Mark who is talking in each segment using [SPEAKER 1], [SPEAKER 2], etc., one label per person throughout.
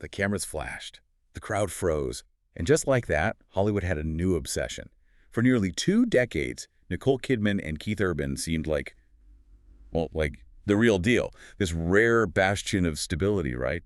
[SPEAKER 1] The cameras flashed. The crowd froze. And just like that, Hollywood had a new obsession. For nearly 2 decades, Nicole Kidman and Keith Urban seemed like, well, like the real deal. This rare bastion of stability, right?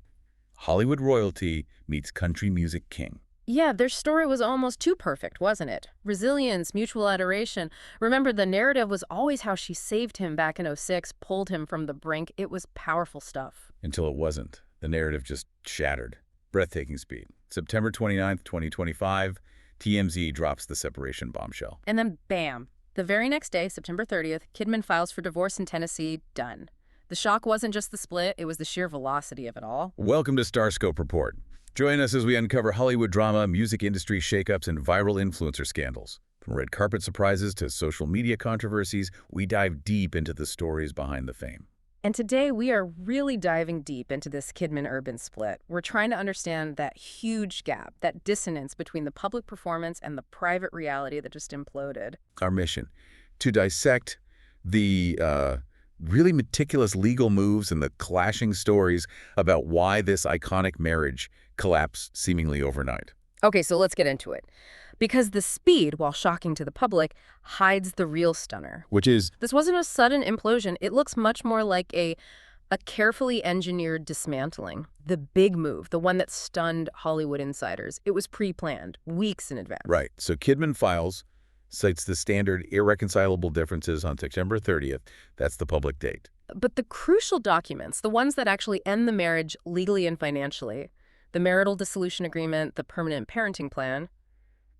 [SPEAKER 1] Hollywood royalty meets country music king.
[SPEAKER 2] Yeah, their story was almost too perfect, wasn't it? Resilience, mutual adoration. Remember, the narrative was always how she saved him back in '06, pulled him from the brink. It was powerful stuff.
[SPEAKER 1] Until it wasn't. The narrative just shattered. Breathtaking speed. September 29th, 2025, TMZ drops the separation bombshell.
[SPEAKER 2] And then bam. The very next day, September 30th, Kidman files for divorce in Tennessee. Done. The shock wasn't just the split, it was the sheer velocity of it all.
[SPEAKER 1] Welcome to Starscope Report. Join us as we uncover Hollywood drama, music industry shakeups, and viral influencer scandals. From red carpet surprises to social media controversies, we dive deep into the stories behind the fame.
[SPEAKER 2] And today we are really diving deep into this Kidman-Urban split. We're trying to understand that huge gap, that dissonance between the public performance and the private reality that just imploded.
[SPEAKER 1] Our mission, to dissect the really meticulous legal moves and the clashing stories about why this iconic marriage collapsed seemingly overnight.
[SPEAKER 2] Okay, so let's get into it. Because the speed, while shocking to the public, hides the real stunner.
[SPEAKER 1] Which is,
[SPEAKER 2] This wasn't a sudden implosion. It looks much more like a carefully engineered dismantling. The big move, the one that stunned Hollywood insiders. It was pre-planned, weeks in advance.
[SPEAKER 1] right, so Kidman files, cites the standard irreconcilable differences on September 30th. That's the public date.
[SPEAKER 2] But the crucial documents, the ones that actually end the marriage legally and financially, the Marital Dissolution Agreement, the Permanent Parenting Plan,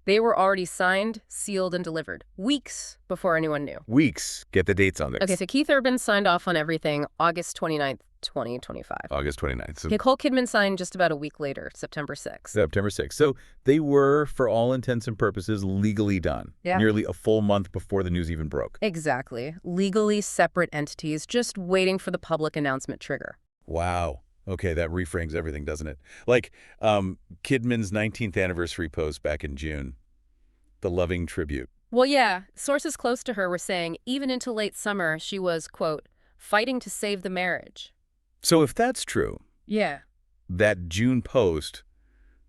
[SPEAKER 2] they were already signed, sealed, and delivered weeks before anyone knew.
[SPEAKER 1] Weeks. Get the dates on this.
[SPEAKER 2] Okay, so Keith Urban signed off on everything August 29th, 2025.
[SPEAKER 1] August 29th. So
[SPEAKER 2] Nicole Kidman signed just about a week later, September 6th.
[SPEAKER 1] September 6th. So they were, for all intents and purposes, legally done.
[SPEAKER 2] Yeah.
[SPEAKER 1] Nearly a full month before the news even broke.
[SPEAKER 2] Exactly. Legally separate entities, just waiting for the public announcement trigger.
[SPEAKER 1] Wow. Okay, that reframes everything, doesn't it? Like Kidman's 19th anniversary post back in June. The loving tribute.
[SPEAKER 2] Well, yeah, sources close to her were saying even into late summer, she was, quote, fighting to save the marriage.
[SPEAKER 1] So if that's true,
[SPEAKER 2] Yeah.
[SPEAKER 1] that June post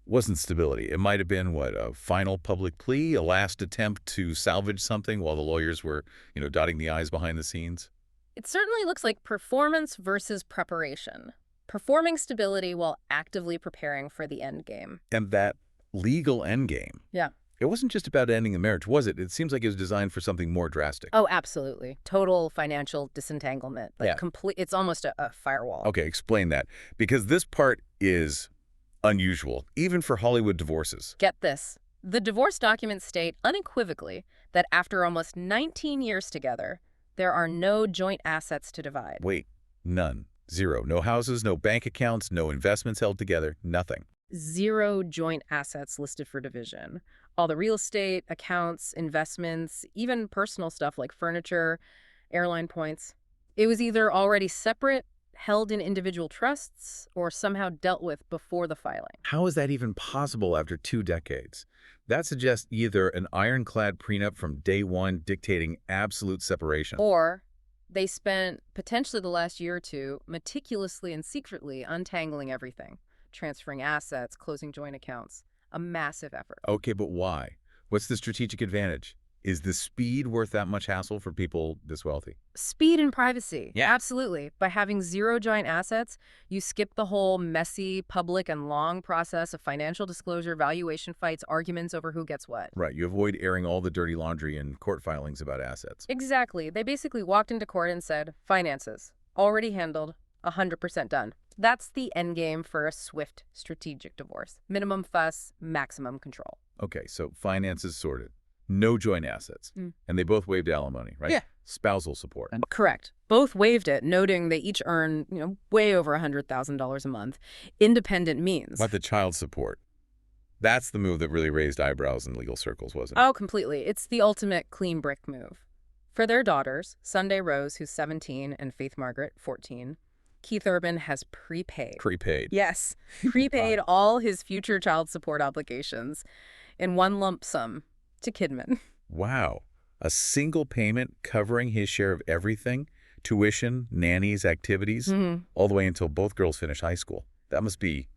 [SPEAKER 1] wasn't stability. It might have been, what, a final public plea, a last attempt to salvage something while the lawyers were, dotting the I's behind the scenes?
[SPEAKER 2] It certainly looks like performance versus preparation. Performing stability while actively preparing for the end game.
[SPEAKER 1] And that legal endgame.
[SPEAKER 2] Yeah.
[SPEAKER 1] It wasn't just about ending the marriage, was it? It seems like it was designed for something more drastic.
[SPEAKER 2] Oh, absolutely. Total financial disentanglement. Like
[SPEAKER 1] Yeah.
[SPEAKER 2] complete. It's almost a firewall.
[SPEAKER 1] Okay, explain that. Because this part is unusual, even for Hollywood divorces.
[SPEAKER 2] Get this. The divorce documents state unequivocally that after almost 19 years together, there are no joint assets to divide.
[SPEAKER 1] Wait, none. Zero. No houses, no bank accounts, no investments held together, nothing.
[SPEAKER 2] Zero joint assets listed for division. All the real estate, accounts, investments, even personal stuff like furniture, airline points. It was either already separate, held in individual trusts, or somehow dealt with before the filing.
[SPEAKER 1] How is that even possible after 2 decades? That suggests either an ironclad prenup from day one dictating absolute separation.
[SPEAKER 2] Or they spent potentially the last year or two meticulously and secretly untangling everything, transferring assets, closing joint accounts. A massive effort.
[SPEAKER 1] Okay, but why? What's the strategic advantage? Is the speed worth that much hassle for people this wealthy?
[SPEAKER 2] Speed and privacy.
[SPEAKER 1] Yeah.
[SPEAKER 2] Absolutely. By having zero joint assets, you skip the whole messy, public, and long process of financial disclosure, valuation fights, arguments over who gets what.
[SPEAKER 1] Right, you avoid airing all the dirty laundry in court filings about assets.
[SPEAKER 2] Exactly. They basically walked into court and said, finances, already handled, 100% done. That's the end game for a swift strategic divorce. Minimum fuss, maximum control.
[SPEAKER 1] Okay, so finances sorted. No joint assets. And they both waived alimony, right?
[SPEAKER 2] Yeah.
[SPEAKER 1] Spousal support.
[SPEAKER 2] Correct. Both waived it, noting they each earn, way over $100,000 a month. Independent means.
[SPEAKER 1] What the child support? That's the move that really raised eyebrows in legal circles, wasn't it?
[SPEAKER 2] Oh, completely. It's the ultimate clean brick move. For their daughters, Sunday Rose, who's 17, and Faith Margaret, 14, Keith Urban has prepaid.
[SPEAKER 1] Prepaid.
[SPEAKER 2] Yes, prepaid all his future child support obligations in one lump sum to Kidman.
[SPEAKER 1] Wow. A single payment covering his share of everything? Tuition, nannies, activities, all the way until both girls finish high school. That must be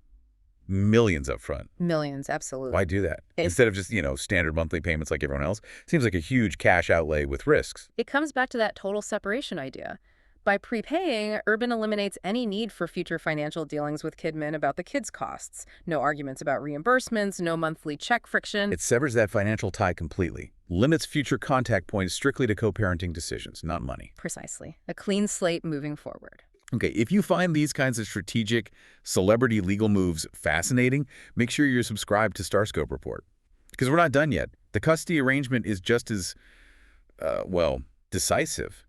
[SPEAKER 1] Millions up front.
[SPEAKER 2] Millions, absolutely.
[SPEAKER 1] Why do that? Instead of just, standard monthly payments like everyone else? Seems like a huge cash outlay with risks.
[SPEAKER 2] It comes back to that total separation idea. By prepaying, Urban eliminates any need for future financial dealings with Kidman about the kids' costs. No arguments about reimbursements, no monthly check friction.
[SPEAKER 1] It severs that financial tie completely. Limits future contact points strictly to co-parenting decisions, not money.
[SPEAKER 2] Precisely. A clean slate moving forward.
[SPEAKER 1] Okay, if you find these kinds of strategic, celebrity legal moves fascinating, make sure you're subscribed to Starscope Report. Because we're not done yet. The custody arrangement is just as, decisive.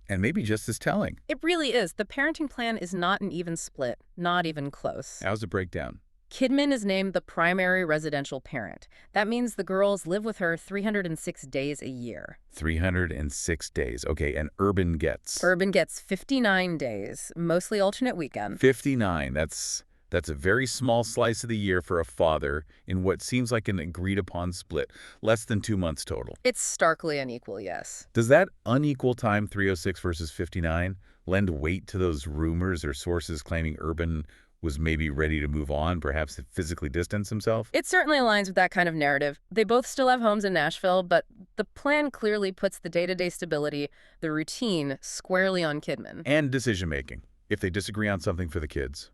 [SPEAKER 1] And maybe just as telling.
[SPEAKER 2] It really is. The parenting plan is not an even split, not even close.
[SPEAKER 1] How's the breakdown?
[SPEAKER 2] Kidman is named the primary residential parent. That means the girls live with her 306 days a year.
[SPEAKER 1] 306 days. Okay, and Urban gets?
[SPEAKER 2] Urban gets 59 days, mostly alternate weekend.
[SPEAKER 1] 59. That's a very small slice of the year for a father in what seems like an agreed-upon split. Less than 2 months total.
[SPEAKER 2] It's starkly unequal, yes.
[SPEAKER 1] Does that unequal time, 306 versus 59, lend weight to those rumors or sources claiming Urban was maybe ready to move on, perhaps physically distance himself?
[SPEAKER 2] It certainly aligns with that kind of narrative. They both still have homes in Nashville, but the plan clearly puts the day-to-day stability, the routine, squarely on Kidman.
[SPEAKER 1] And decision-making, if they disagree on something for the kids.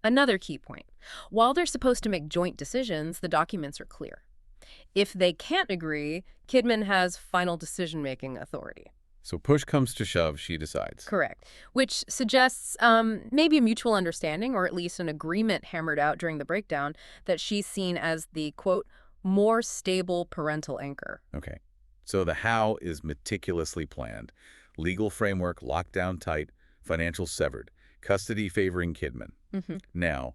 [SPEAKER 2] Another key point. While they're supposed to make joint decisions, the documents are clear. If they can't agree, Kidman has final decision-making authority.
[SPEAKER 1] So push comes to shove, she decides.
[SPEAKER 2] Correct. Which suggests maybe a mutual understanding, or at least an agreement hammered out during the breakdown, that she's seen as the, quote, more stable parental anchor.
[SPEAKER 1] Okay. So the how is meticulously planned. Legal framework locked down tight, financial severed, custody favoring Kidman. Now,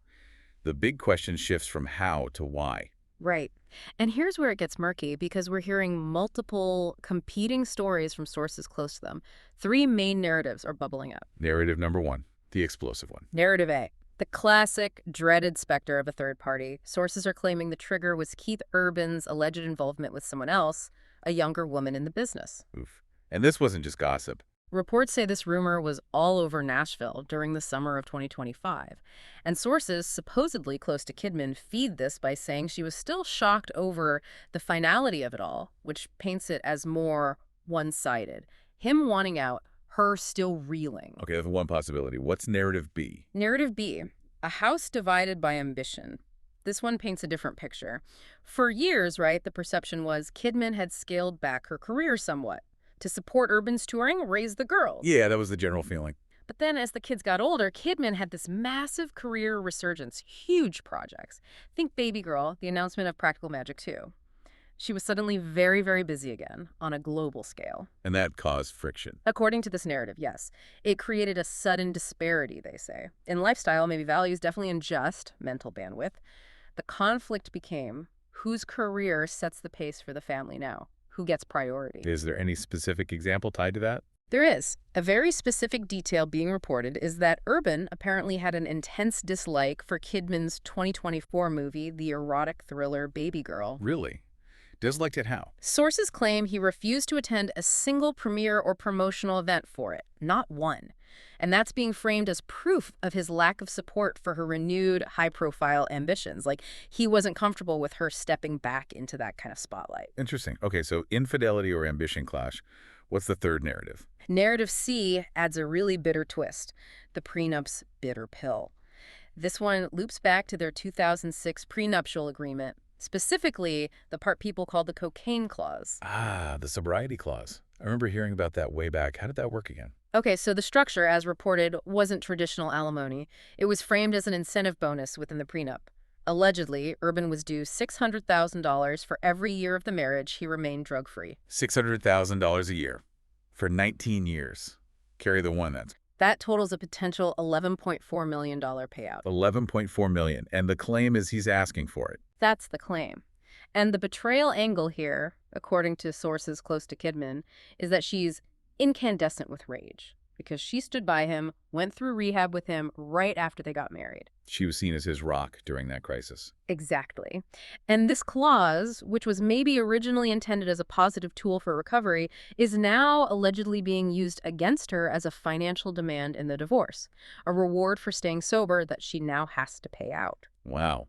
[SPEAKER 1] the big question shifts from how to why.
[SPEAKER 2] Right. And here's where it gets murky, because we're hearing multiple competing stories from sources close to them. 3 main narratives are bubbling up.
[SPEAKER 1] Narrative number 1, the explosive one.
[SPEAKER 2] Narrative A, the classic, dreaded specter of a third party. Sources are claiming the trigger was Keith Urban's alleged involvement with someone else, a younger woman in the business.
[SPEAKER 1] Oof. And this wasn't just gossip.
[SPEAKER 2] Reports say this rumor was all over Nashville during the summer of 2025, and sources supposedly close to Kidman feed this by saying she was still shocked over the finality of it all, which paints it as more one-sided. Him wanting out, her still reeling.
[SPEAKER 1] Okay, that's one possibility. What's narrative B?
[SPEAKER 2] Narrative B, a house divided by ambition. This one paints a different picture. For years, right, the perception was Kidman had scaled back her career somewhat to support Urban's touring, raise the girls.
[SPEAKER 1] Yeah, that was the general feeling.
[SPEAKER 2] But then as the kids got older, Kidman had this massive career resurgence, huge projects. Think Babygirl, the announcement of Practical Magic 2. She was suddenly very, very busy again, on a global scale.
[SPEAKER 1] And that caused friction.
[SPEAKER 2] According to this narrative, yes. It created a sudden disparity, they say. In lifestyle, maybe values, definitely in just mental bandwidth. The conflict became whose career sets the pace for the family now? Who gets priority?
[SPEAKER 1] Is there any specific example tied to that?
[SPEAKER 2] There is. A very specific detail being reported is that Urban apparently had an intense dislike for Kidman's 2024 movie, the erotic thriller Babygirl.
[SPEAKER 1] Really? Disliked it how?
[SPEAKER 2] Sources claim he refused to attend a single premiere or promotional event for it, not one. And that's being framed as proof of his lack of support for her renewed high-profile ambitions. Like, he wasn't comfortable with her stepping back into that kind of spotlight.
[SPEAKER 1] Interesting. Okay, so infidelity or ambition clash. What's the third narrative?
[SPEAKER 2] Narrative C adds a really bitter twist, the prenup's bitter pill. This one loops back to their 2006 prenuptial agreement, specifically the part people call the cocaine clause.
[SPEAKER 1] Ah, the sobriety clause. I remember hearing about that way back. How did that work again?
[SPEAKER 2] Okay, so the structure, as reported, wasn't traditional alimony. It was framed as an incentive bonus within the prenup. Allegedly, Urban was due $600,000 for every year of the marriage he remained drug-free.
[SPEAKER 1] $600,000 a year for 19 years. Carry the one, that's.
[SPEAKER 2] That totals a potential $11.4 million payout.
[SPEAKER 1] $11.4 million, and the claim is he's asking for it.
[SPEAKER 2] That's the claim. And the betrayal angle here, according to sources close to Kidman, is that she's incandescent with rage because she stood by him, went through rehab with him right after they got married.
[SPEAKER 1] She was seen as his rock during that crisis.
[SPEAKER 2] Exactly. And this clause, which was maybe originally intended as a positive tool for recovery, is now allegedly being used against her as a financial demand in the divorce, a reward for staying sober that she now has to pay out.
[SPEAKER 1] Wow.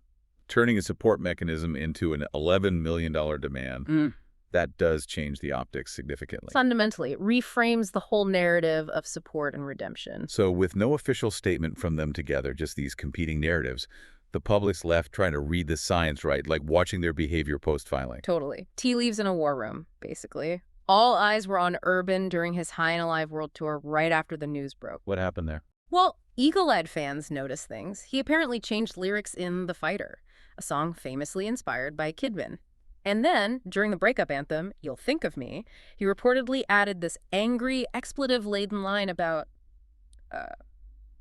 [SPEAKER 1] Turning a support mechanism into an $11 million demand, that does change the optics significantly.
[SPEAKER 2] Fundamentally, it reframes the whole narrative of support and redemption.
[SPEAKER 1] So with no official statement from them together, just these competing narratives, the public's left trying to read the science right, like watching their behavior post-filing.
[SPEAKER 2] Totally. Tea leaves in a war room, basically. All eyes were on Urban during his High and Alive World Tour right after the news broke.
[SPEAKER 1] What happened there?
[SPEAKER 2] Well, eagle-eyed fans noticed things. He apparently changed lyrics in The Fighter, a song famously inspired by Kidman. And then, during the breakup anthem, You'll Think of Me, he reportedly added this angry, expletive-laden line about,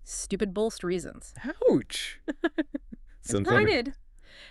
[SPEAKER 2] stupid bullshit reasons.
[SPEAKER 1] Ouch!
[SPEAKER 2] Disappointed.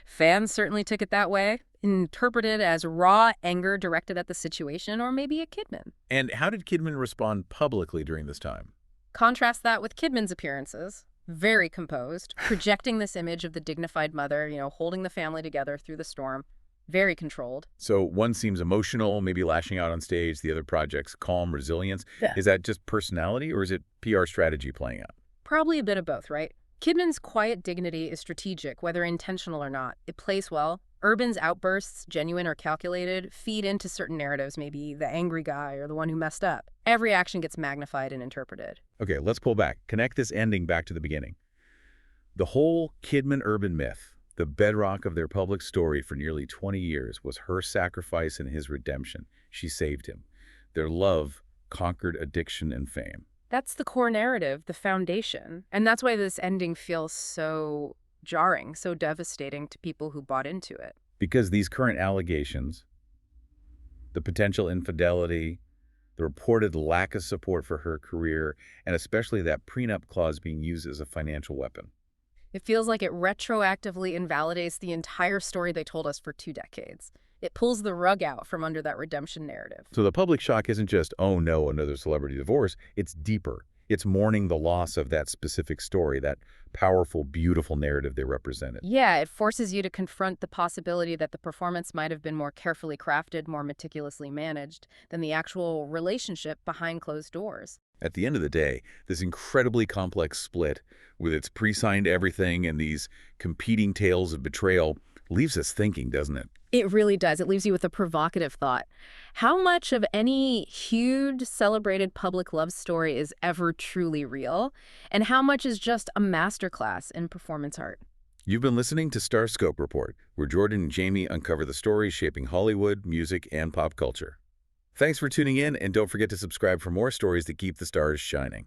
[SPEAKER 2] Fans certainly took it that way, interpreted as raw anger directed at the situation, or maybe at Kidman.
[SPEAKER 1] And how did Kidman respond publicly during this time?
[SPEAKER 2] Contrast that with Kidman's appearances. Very composed, projecting this image of the dignified mother, holding the family together through the storm. Very controlled.
[SPEAKER 1] So one seems emotional, maybe lashing out on stage. The other project's calm, resilience.
[SPEAKER 2] Yeah.
[SPEAKER 1] Is that just personality, or is it PR strategy playing out?
[SPEAKER 2] Probably a bit of both, right? Kidman's quiet dignity is strategic, whether intentional or not. It plays well. Urban's outbursts, genuine or calculated, feed into certain narratives, maybe the angry guy or the one who messed up. Every action gets magnified and interpreted.
[SPEAKER 1] Okay, let's pull back. Connect this ending back to the beginning. The whole Kidman-Urban myth, the bedrock of their public story for nearly 20 years, was her sacrifice and his redemption. She saved him. Their love conquered addiction and fame.
[SPEAKER 2] That's the core narrative, the foundation. And that's why this ending feels so jarring, so devastating to people who bought into it.
[SPEAKER 1] Because these current allegations, the potential infidelity, the reported lack of support for her career, and especially that prenup clause being used as a financial weapon.
[SPEAKER 2] It feels like it retroactively invalidates the entire story they told us for 2 decades. It pulls the rug out from under that redemption narrative.
[SPEAKER 1] So the public shock isn't just, oh no, another celebrity divorce. It's deeper. It's mourning the loss of that specific story, that powerful, beautiful narrative they represented.
[SPEAKER 2] Yeah, it forces you to confront the possibility that the performance might have been more carefully crafted, more meticulously managed than the actual relationship behind closed doors.
[SPEAKER 1] At the end of the day, this incredibly complex split, with its pre-signed everything and these competing tales of betrayal, leaves us thinking, doesn't it?
[SPEAKER 2] It really does. It leaves you with a provocative thought. How much of any huge, celebrated public love story is ever truly real? And how much is just a masterclass in performance art?
[SPEAKER 1] You've been listening to Star Scope Report, where Jordan and Jamie uncover the stories shaping Hollywood, music, and pop culture. Thanks for tuning in, and don't forget to subscribe for more stories that keep the stars shining.